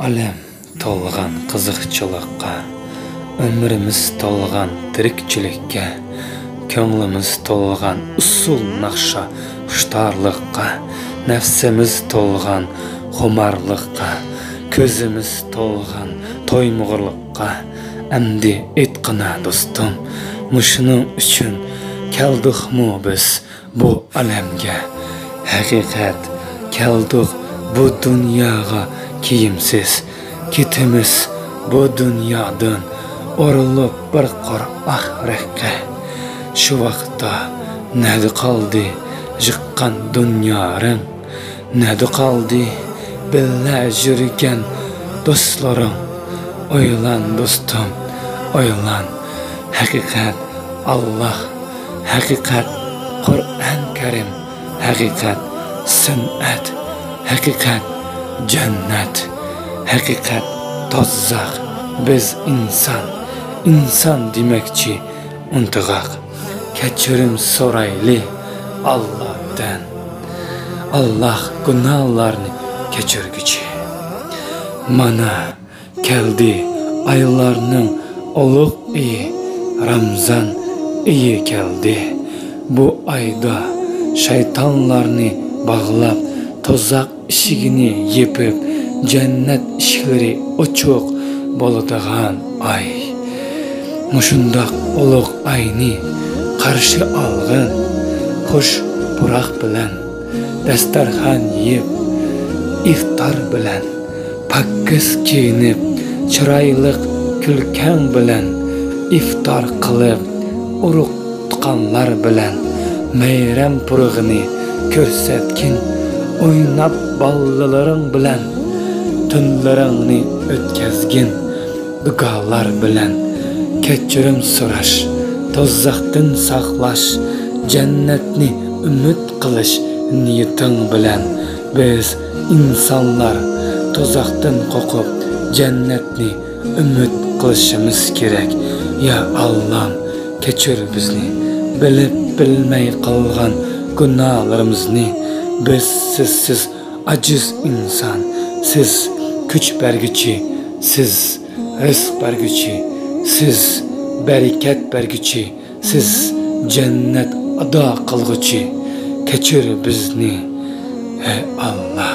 Alem to'lg'an qiziqchilikqa, ömrimiz to'lg'an tirikchilikka, ko'nglimiz to'lg'an usul naqsha xushtorlikqa, nafsimiz to'lg'an xumarlikqa, ko'zimiz to'lg'an to'ymug'irlikqa. Amdi aytqina do'stim, mushuning uchun keldikmi biz bu alamga? Haqiqat, keldik bu dunyoga kiyimsiz, ketimiz bu dunyodan o'rilib bir qor oxiratga. Shu vaqtda nadi qoldi jiqqan dunyoring, nadi qoldi billa yurgan do'stlaring. Oylan do'stim, oylan. Haqiqat Allah, haqiqat Qur'on Karim, haqiqat sunnat, haqiqat jannat, haqiqat tozaq. Biz inson demakchi untig'aq. Kechirim so'rayli Allohdan. Allah gunohlarni kechirguchi. Mana keldi aylarning ulug' iyi, Ramzan iyi keldi. Bu ayda shaytonlarni bog'lab, tozaq eshigini yepib, jannat eshiklari ochiq bo'ladigan ay. Mushundaq ulug' ayni qarshi olg'in, xush puroq bilan, dastarxon yeb, iftor bilan, pakkiz kiyinib, chiroyli kulkang bilan, iftor qilib, urug' tuqqanlar bilan, mayram purug'ini ko'rsatgin, o'ynab bolalaring bilan, tunlaringni o'tkazgin, duolar bilan, kechirim so'rash, tozaqdan saqlash, jannatni umid qilish niyating bilan. Biz insonlar tozaqdan qo'rqib, jannatni umid qilishimiz kerak. Ya Allohim, kechir bizni, bilib bilmay qilgan gunohlarimizni. Biz sizsiz aciz inson, siz kuch berguchi, siz rizq berguchi, siz barakat berguchi, siz jannat ado qilguchi. Kechir bizni ey Allah.